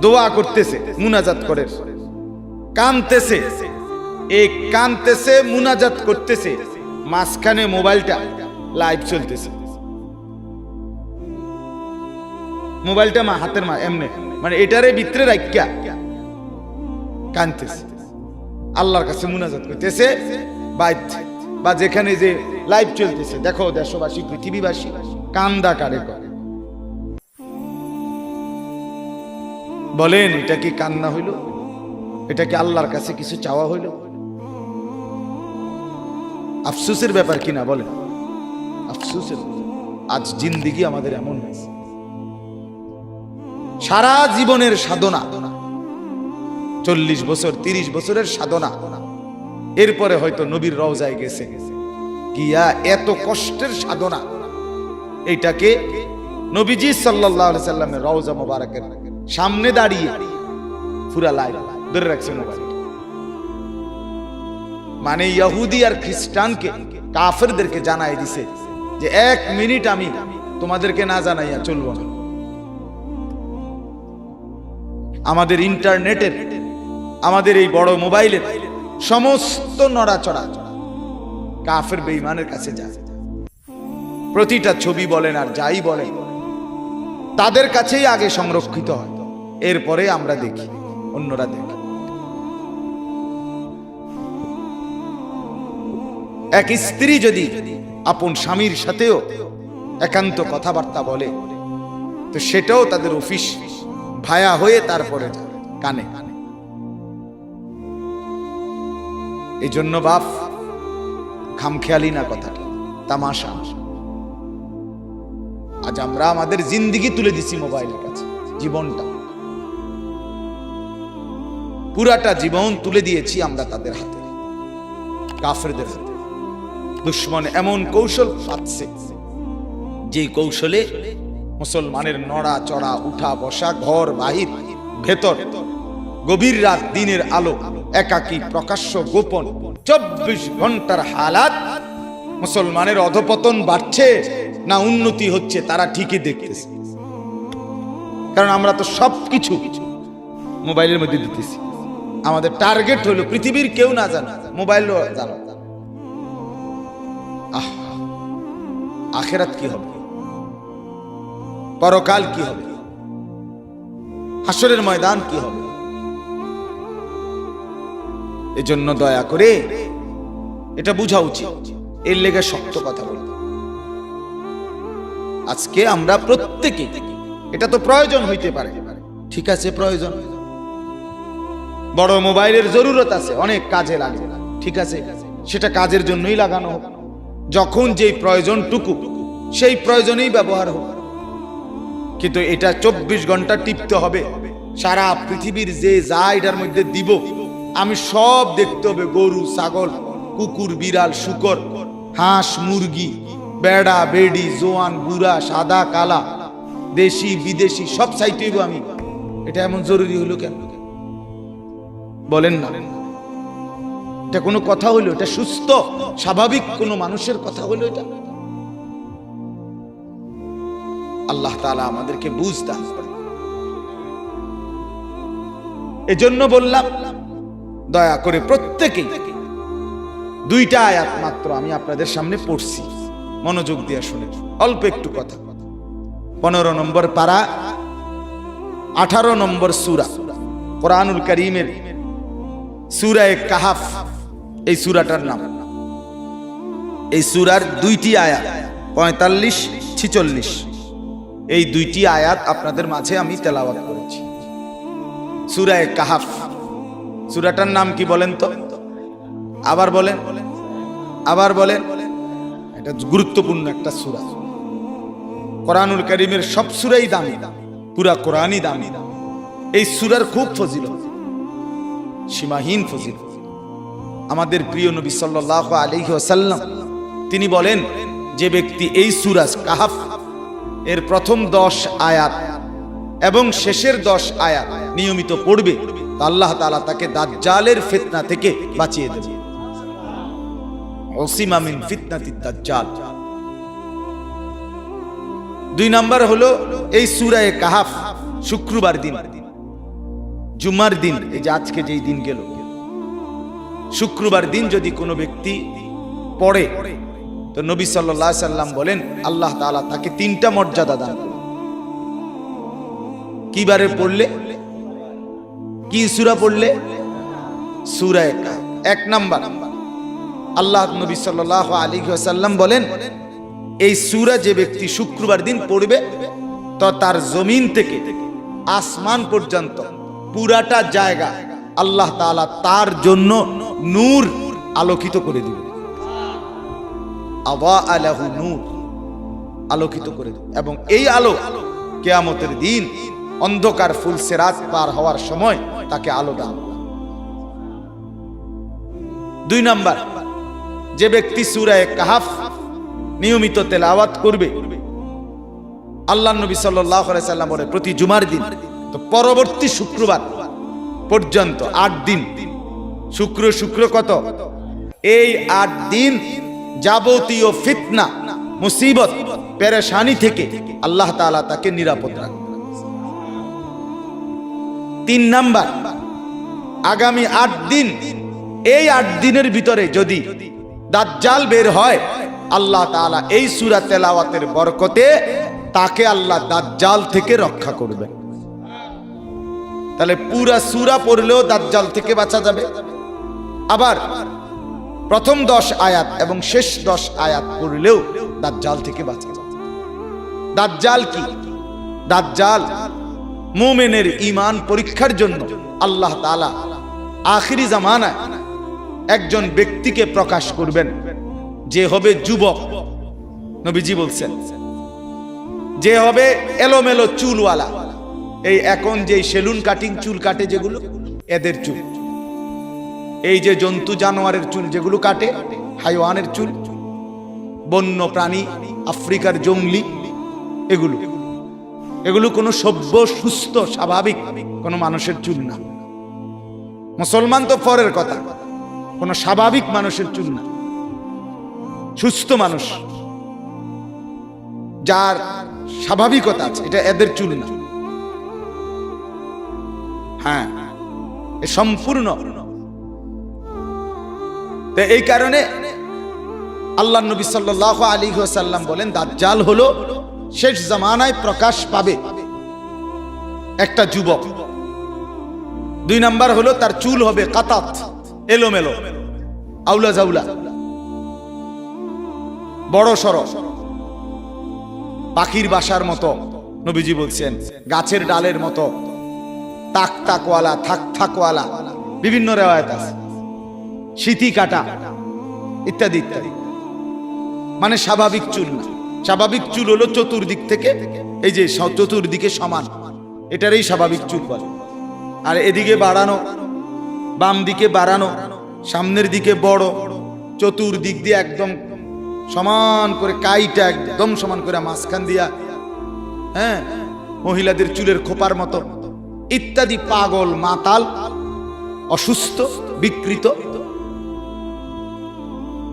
দোয়া করতেছে, মুনাজাত করে, কানতেছে, এই কানতেছে মুনাজাত করতেছে, মাঝখানে মোবাইলটা লাইভ চলতেছে, মোবাইলটা হাতের এমনি, মানে এটারে ভিতরে রাখিয়া কানতেছে, আল্লাহর কাছে মুনাজাত করতেছে, বা যেখানে যে লাইভ চলতেছে। দেখো দেশবাসী, পৃথিবীবাসী কান্দা কারে করে, বলেন এটা কি কান্না হইল? এটা কি আল্লাহর কাছে কিছু চাওয়া হইল? আফসোসের ব্যাপার কিনা বলেন, আফসোসের। আজ জিন্দিগি আমাদের এমন হয়েছে, সারা জীবনের সাধনা, 40 বছর 30 বছরের সাধনা, এরপরে হয়তো নবীর রওজায় গেছে গিয়া এত কষ্টের সাধনা, এইটাকে নবীজি সাল্লাল্লাহু আলাইহি সাল্লামের রওজা মোবারকের সামনে দাঁড়িয়ে পুরা লাইভ ধরে রাখছে মোবাইল। মানে ইহুদি আর খ্রিস্টানকে, কাফেরদেরকে জানাই দিছে যে 1 মিনিট আমি তোমাদেরকে না জানাইয়া চলবো না। আমাদের ইন্টারনেটের, আমাদের এই বড় মোবাইলের সমস্ত নড়াচড়া কাফের বেঈমানের কাছে যায়। প্রতিটা ছবি বলেন আর যাই বলেন তাদের কাছেই আগে সংরক্ষিত হয়, এরপরে আমরা দেখি, অন্যরা দেখে। এক স্ত্রী যদি আপন স্বামীর সাথেও একান্ত কথাবার্তা বলে তো সেটাও তাদের অফিস ভায়া হয়ে তারপরে কানে। এই জন্য বাপ খামখেয়ালি না, কথাটা তামাশা। আজ আমরা আমাদের জিন্দিগি তুলে দিছি মোবাইলের কাছে, জীবনটা, পুরাটা জীবন তুলে দিয়েছি আমরা তাদের হাতে, কাফেরদের হাতে। দুশমন এমন কৌশল পাচ্ছে যে কৌশলে মুসলমানের নড়া চড়া, উঠা বসা, ঘর বাহির ভেতর, গভীর রাত দিনের আলো, একাকী প্রকাশ্য গোপন 24 ঘন্টার হালাত, মুসলমানের অধপতন বাড়ছে না উন্নতি হচ্ছে তারা ঠিকই দেখতেছে। কারণ আমরা তো সব কিছু মোবাইলের মধ্যে দিতেছি। আমাদের টার্গেট হলো পৃথিবীর কেউ না জানে, মোবাইলও জানো। আখেরাত কি হবে, পরকাল কি হবে, হাসরের ময়দান কি হবে? এজন্য দয়া করে এটা বোঝা উচিত। এর লেগে শক্ত কথা বলতে আজকে আমরা প্রত্যেকে, এটা তো প্রয়োজন হইতে পারে, ঠিক আছে, প্রয়োজন, বড় মোবাইলের জরুরত আছে, অনেক কাজে লাগে, ঠিক আছে, সেটা কাজের জন্যই লাগানো হোক, যখন যেই প্রয়োজনটুকু সেই প্রয়োজনেই ব্যবহার হোক। কিন্তু এটা 24 ঘন্টা টিপতে হবে, সারা পৃথিবীর যে যা এটার মধ্যে দিব আমি সব দেখতে হবে, গরু ছাগল কুকুর বিড়াল শুকর হাঁস মুরগি বেড়া বেড়ি জোয়ান বুড়া সাদা কালা দেশি বিদেশি সব চাইতেইব আমি। এটা এমন জরুরি হলো কেন বলেন না? এটা কোনো কথা হইলো? এটা সুস্থ স্বাভাবিক কোনো মানুষের কথা হইলো? এটা আল্লাহ তাআলা আমাদেরকে বুঝ দান করেন। এজন্য বললাম দয়া করে প্রত্যেকেই দুইটা আয়াত মাত্র আমি আপনাদের সামনে পড়ছি, মনোযোগ দিয়ে শুনে, অল্প একটু কথা। 15 নম্বর পারা 18 নম্বর সূরা কোরআনুল কারীমের সূরা কাহাফ, এই সূরাটার নাম। এই সূরার দুইটি আয়াত 45-46, এই দুইটি আয়াত আপনাদের মাঝে আমি তেলাওয়াত করেছি। সূরা কাহাফ, সূরাটার নাম কি বলেন তো? আবার বলেন, আবার বলেন। এটা গুরুত্বপূর্ণ একটা সূরা। কোরআনুল কারীমের সব সূরাই দামি, পুরা কোরআনই দামি। এই সূরার খুব ফজিলত, সীমাহীন ফজিলত। আমাদের প্রিয় নবী সাল্লাল্লাহু আলাইহি ওয়াসাল্লাম তিনি বলেন, যে ব্যক্তি এই সূরা কাহাফ এর প্রথম 10 আয়াত এবং শেষের 10 আয়াত নিয়মিত পড়বে, আল্লাহ তাআলা তাকে দাজ্জালের ফিতনা থেকে বাঁচিয়ে দেবে। উসিমা মিন ফিতনাতিদ দাজ্জাল। 2 নাম্বার হলো এই সূরা কাহাফ শুক্রবার দিন, জুমার দিন, এই যে আজকে যেই দিন গেল, শুক্রবার দিন যদি কোনো ব্যক্তি পড়ে তো নবী সাল্লাল্লাহু আলাইহি সাল্লাম বলেন আল্লাহ তাআলা তাকে 3টা মর্যাদা দান করবে। কিবারে পড়লে, কি সূরা পড়লে? সূরা কাহাফ। 1 নাম্বার, আল্লাহ নবী সাল্লাল্লাহু আলাইহি ওয়াসাল্লাম বলেন এই সূরা যে ব্যক্তি শুক্রবার দিন পড়বে তো তার জমিন থেকে আসমান পর্যন্ত পুরাটা জায়গা আল্লাহ তাআলা তার জন্য নূর আলোকিত করে দিবে। আওয়া আলাহু নূর, আলোকিত করে দিবে। এবং এই আলো কিয়ামতের দিন অন্ধকার ফুলসিরাত পার হওয়ার সময় তাকে আলো দান। 2 নাম্বার, যে ব্যক্তি সূরা কাহাফ নিয়মিত তেলাওয়াত করবে, আল্লাহর নবী সাল্লাল্লাহু আলাইহি সাল্লাম বলে প্রতি জুমার দিন, তো পরবর্তী শুক্রবার পর্যন্ত 8 দিন, শুক্র কত? এই 8 দিন যাবতীয় ফিতনা মুসিবত পেরেশানি থেকে আল্লাহ তাআলা তাকে নিরাপদ রাখবে। 3 নাম্বার, আগামী 8 দিন, এই 8 দিনের ভিতরে যদি দাজ্জাল বের হয়, আল্লাহ তাআলা এই সূরা তেলাওয়াতের বরকতে তাকে আল্লাহ দাজ্জাল থেকে রক্ষা করবে। তাহলে পুরা সূরা পড়লেও দাজ্জাল থেকে বাঁচা যাবে। আবার প্রথম 10 আয়াত এবং শেষ 10 আয়াত পড়লেও দাজ্জাল থেকে বাঁচা যাবে। দাজ্জাল কি? দাজ্জাল মুমিনের ঈমান পরীক্ষার জন্য আল্লাহ তাআলা আখিরি জামানায় একজন ব্যক্তিকে প্রকাশ করবেন, যে হবে যুবক। নবীজি বলছেন যে হবে এলোমেলো চুলওয়ালা, এই এখন যে সেলুন কাটিং চুল কাটে যেগুলো, এদের চুল। এই যে জন্তু জানোয়ারের চুল যেগুলো কাটে, হাইওয়ানের চুল, বন্য প্রাণী, আফ্রিকার জঙ্গলি, এগুলো কোনো সভ্য সুস্থ স্বাভাবিক কোনো মানুষের চুল না। মুসলমান তো পরের কথা, কোনো স্বাভাবিক মানুষের চুল না। সুস্থ মানুষ যার স্বাভাবিকতা আছে, এটা এদের চুল না। হ্যাঁ, সম্পূর্ণ। তো এই কারণে আল্লাহ নবী সাল্লাল্লাহু আলাইহি ওয়াসাল্লাম বলেন দাজ্জাল হলো শেষ জামানায় প্রকাশ পাবে একটা যুবক। 2 নাম্বার হলো তার চুল হবে কাতাত, এলোমেলো, আউলা জাউলা, বড় সড়, পাখির বাসার মতো। নবীজি বলছেন গাছের ডালের মতো, তাক তাকওয়ালা, থাক থাকওয়ালা, বিভিন্ন রিওয়ায়াত আছে, শীতি কাটা ইত্যাদি ইত্যাদি। মানে স্বাভাবিক চুল না। স্বাভাবিক চুল হলো চতুর্দিক থেকে, এই যে চতুর্দিকে সমান, এটারই স্বাভাবিক চুল বলে। আর এদিকে বাড়ানো, বাম দিকে বাড়ানো, সামনের দিকে বড়, চতুর্দিক দিয়ে একদম সমান করে, কাইটা একদম সমান করে মাঝখান দিয়া, হ্যাঁ, মহিলাদের চুলের খোপার মতো ইত্যাদি। পাগল, মাতাল, অসুস্থ, বিকৃত,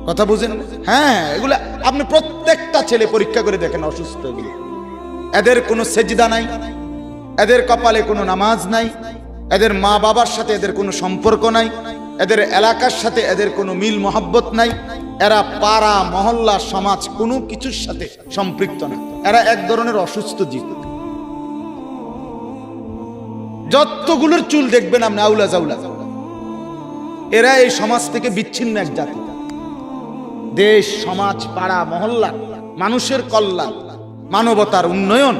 কথা বুঝেন? হ্যাঁ, এগুলা আপনি প্রত্যেকটা ছেলে পরীক্ষা করে দেখেন, অসুস্থ এগুলো। এদের কোনো সেজদা নাই, এদের কপালে কোনো নামাজ নাই, এদের মা বাবার সাথে এদের কোনো সম্পর্ক নাই, এদের এলাকার সাথে এদের কোনো মিল মহব্বত নাই, এরা পাড়া মহল্লা সমাজ কোনো কিছুর সাথে সম্পৃক্ত না। এরা এক ধরনের অসুস্থ জীব। যতগুলোর চুল দেখবেন আপনি আউলা জাউলা, এরা এই সমাজ থেকে বিচ্ছিন্ন এক জাতি। দেশ, সমাজ, পাড়া মহল্লা, মানুষের কল্যাণ, মানবতার উন্নয়ন,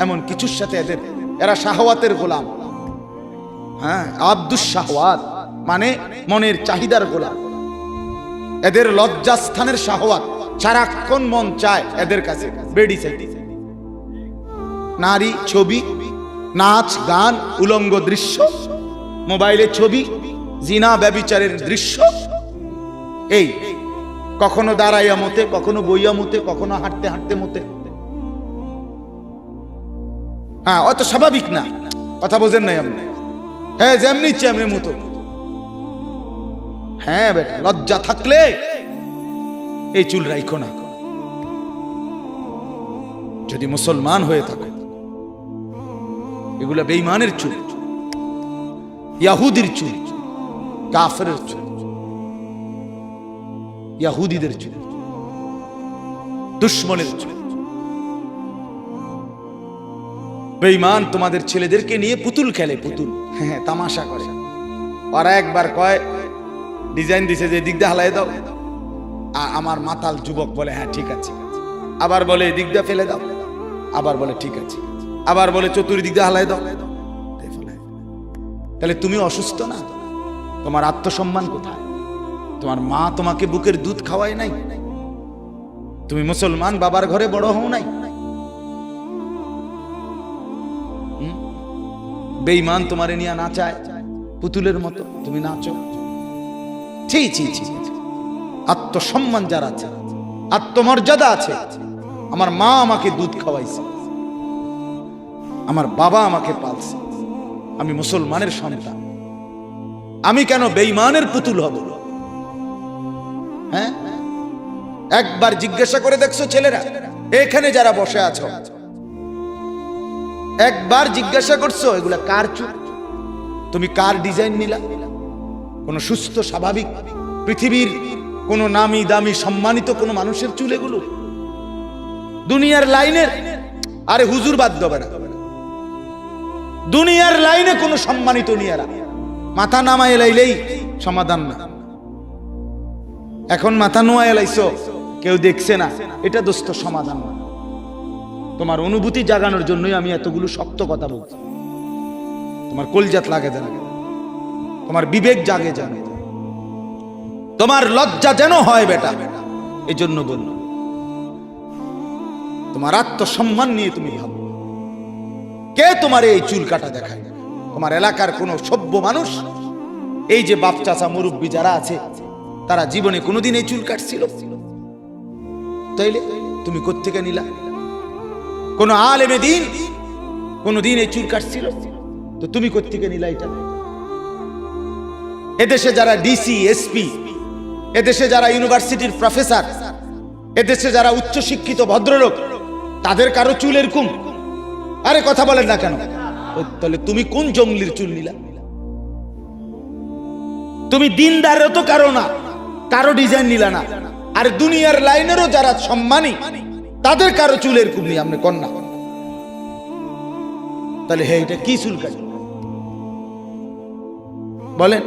এমন কিছুর সাথে এরা শাহওয়াতের গোলাম। হ্যাঁ, আব্দুস শাহওয়াত মানে মনের চাহিদার গোলাম। এদের লজ্জাস্থানের শাহওয়াত, সারাক্ষণ মন চায় এদের কাছে বেডি চাইতে, নারী, ছবি, নাচ, গান, উলঙ্গ দৃশ্য, মোবাইলে ছবি, জিনা ব্যভিচারের দৃশ্য। এই কখনো দাঁড়াইয়া মতে, কখনো বইয়া মতে, কখনো হাঁটতে হাঁটতে মতে। হ্যাঁ, অত স্বাভাবিক না, কথা বোঝেন নাই আপনি? হ্যাঁ, যেমনি ইচ্ছে এমনি মতো। হ্যাঁ বেটা, লজ্জা থাকলে এই চুল রাইখো না। যদি মুসলমান হয়ে থাকো, এগুলা বেঈমানের চুল, ইহুদির চুল, কাফেরের চুল, ইহুদিদের চুল, দুশমনের চুল। বেঈমান তোমাদের ছেলেদেরকে নিয়ে পুতুল খেলে, পুতুল, হ্যাঁ, তামাশা করে। ওরা একবার কয় ডিজাইন দিছে যে দিক দিয়ে হালাই দাও, আমার মাতাল যুবক বলে হ্যাঁ ঠিক আছে, আবার বলে দিক দিয়ে ফেলে দাও, আবার বলে ঠিক আছে, আবার বলে চতুর্দিক দিয়ে হালাই দাও। তাহলে তুমি অসুস্থ না? তোমার আত্মসম্মান কোথায়? তোমার মা তোমাকে বুকের দুধ খাওয়ায় নাই? তুমি মুসলমান বাবার ঘরে বড় হও নাই? বেঈমান তোমারে নিয়ে নাচায় পুতুলের মতো, তুমি নাচো। ছি ছি ছি। আত্মসম্মান যার আছে, আত্মমর্যাদা আছে, আমার মা আমাকে দুধ খাওয়াইছে, আমার বাবা আমাকে পালছে, আমি মুসলমানের সন্তান, আমি কেন বেঈমানের পুতুল হব? হ্যাঁ, একবার জিজ্ঞাসা করে দেখছো ছেলেরা, এখানে যারা বসে আছো, একবার জিজ্ঞাসা করছো এগুলা কার চুল? তুমি কার ডিজাইন নিলা? কোন সুস্থ স্বাভাবিক পৃথিবীর কোন নামি দামি সম্মানিত কোন মানুষের চুল এগুলো? দুনিয়ার লাইনের, আরে হুজুর বাদ দেবে না, দুনিয়ার লাইনে কোন সম্মানিত নিয়ারা মাথা নামায় লাইলেই সমাধান না। এখন মাথা নোয়ায় লাইছো, কেউ দেখছে না, এটা দোস্ত সমাধান না। তোমার অনুভূতি জাগানোর জন্যই আমি এতগুলো শক্ত কথা বলছি। তোমার কলজাত লাগে যেন, তোমার বিবেক জাগে যেন, তোমার লজ্জা যেন হয় বেটা, এই জন্য বলল। তোমার আত্মসম্মান নিয়ে তুমি ভাবো, কে তোমার এই চুল কাটা দেখায়? তোমার এলাকার কোন সভ্য মানুষ, এই যে বাপ চাচা মুরব্বী যারা আছে, তারা জীবনে কোনোদিন এই চুল কাটছিল? তাইলে তুমি কোত্থেকে নিলা? কোন আলেমে দিন কোনদিন এই চুল কাটছিল? তো তুমি কোত্থেকে নিলা এটা? এদেশে যারা ডিসি, এসপি, এদেশে যারা ইউনিভার্সিটির প্রফেসর, এদেশে যারা উচ্চ শিক্ষিত ভদ্রলোক, তাদের কারো চুল এরকম? আরে কথা বলেন না কেন? তাহলে তুমি কোন জঙ্গলির চুল নিলা? তুমি দিনদারও তো কারো না, কারো ডিজাইন নিলা না, আর দুনিয়ার লাইনেরও যারা সম্মানী তাদের কারো চুলের কুমনি আপনি কন্যা, তাহলে হে এটা কি চুল কাটি বলেন?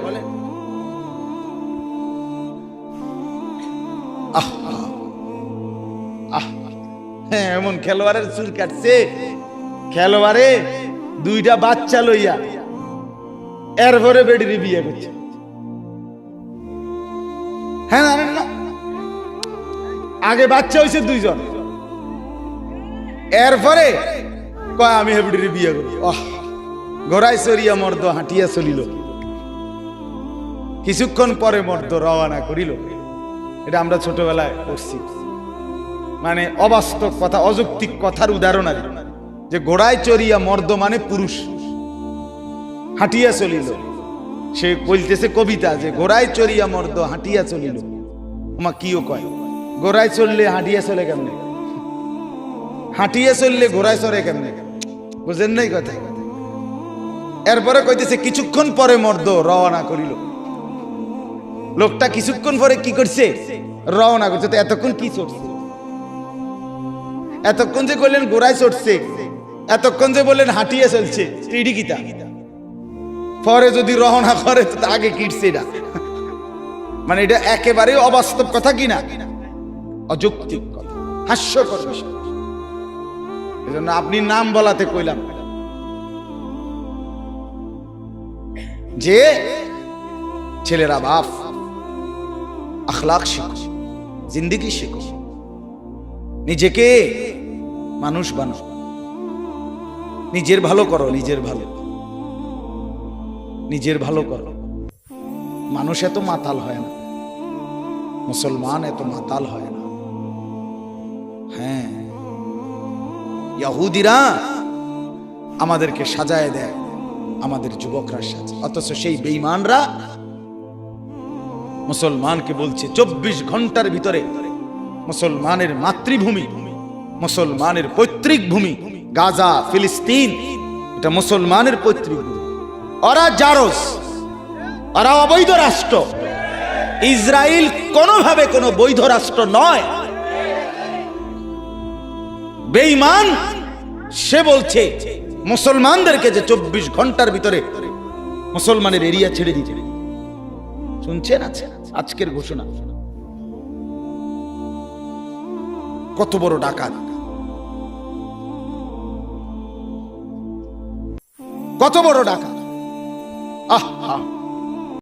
হ্যাঁ, এমন খেলোয়াড়ের চুল কাটছে, খেলোয়াড়ে দুইটা বাচ্চা লইয়া এরপরে বেডিরে বিয়ে করছে। হ্যাঁ, জানেন না, আগে বাচ্চা হয়েছে দুইজন, এরপরে কয় আমি হেবিডিরে বিয়ে করি। ঘোড়ায় চড়িয়া মর্দ হাঁটিয়া চলিল, কিছুক্ষণ পরে মর্দ রওনা করিল। এটা আমরা ছোটবেলায় পড়ছি, মানে অবাস্তব কথা, অযৌক্তিক কথার উদাহরণ আছে যে ঘোড়ায় চড়িয়া মর্দ মানে পুরুষ হাঁটিয়া চলিল। সে বলতেছে কবিতা যে ঘোড়ায় চড়িয়া মর্দ হাঁটিয়া চলিল। ওমা কিও কয়, ঘোড়ায় চললে হাঁটিয়া চলে কেমনে? হাঁটিয়া চললে ঘোড়ায় চড়ে কেমনে? বুঝেন নাই কথা? এরপরে কইতেছে কিছুক্ষণ পরে মর্দ রওনা করিল। লোকটা কিছুক্ষণ পরে কি করছে? রওনা করছে। তো এতক্ষণ কি চড়ছে? এতক্ষণ যে বললেন ঘোড়ায় চড়ছে, এতক্ষণ যে বললেন হাঁটিয়ে চলছে, ইডি কিতা পরে যদি রওনা করে তো আগে কিটছে না। মানে এটা একেবারে অবাস্তব কথা কিনা, অযৌক্তিক কথা, হাস্যকর বিষয়। এজন্য আপনি নাম বলাতে কইলাম যে ছেলেরা বাপ আখলাক শিখো, জিন্দেগি শিখো, নিজেকে মানুষ বানাও, নিজের ভালো করো, নিজের ভালো করো। মানুষ এত মাতাল হয় না, মুসলমান এত মাতাল হয় না। হ্যাঁ, ইহুদিরা আমাদেরকে সাজায় দেয়, আমাদের যুবকরা সাজায়, অথচ সেই বেঈমানরা মুসলমানকে বলছে 24 ঘন্টার ভিতরে মুসলমানের মাতৃভূমি, মুসলমানের পৈতৃক ভূমি গাজা, ফিলিস্তিন, এটা মুসলমানের পৈতৃক ভূমি। ওরা জারজ, ওরা অবৈধ রাষ্ট্র। ইসরায়েল কোনোভাবে কোনো বৈধ রাষ্ট্র নয়। বেঈমান সে বলছে মুসলমানদেরকে যে 24 ঘন্টার ভিতরে মুসলমানের এরিয়া ছেড়ে দিতে। শুনছেন আজকের ঘোষণা? কত বড় ডাকাত, কত বড় ডাকাত! আহা,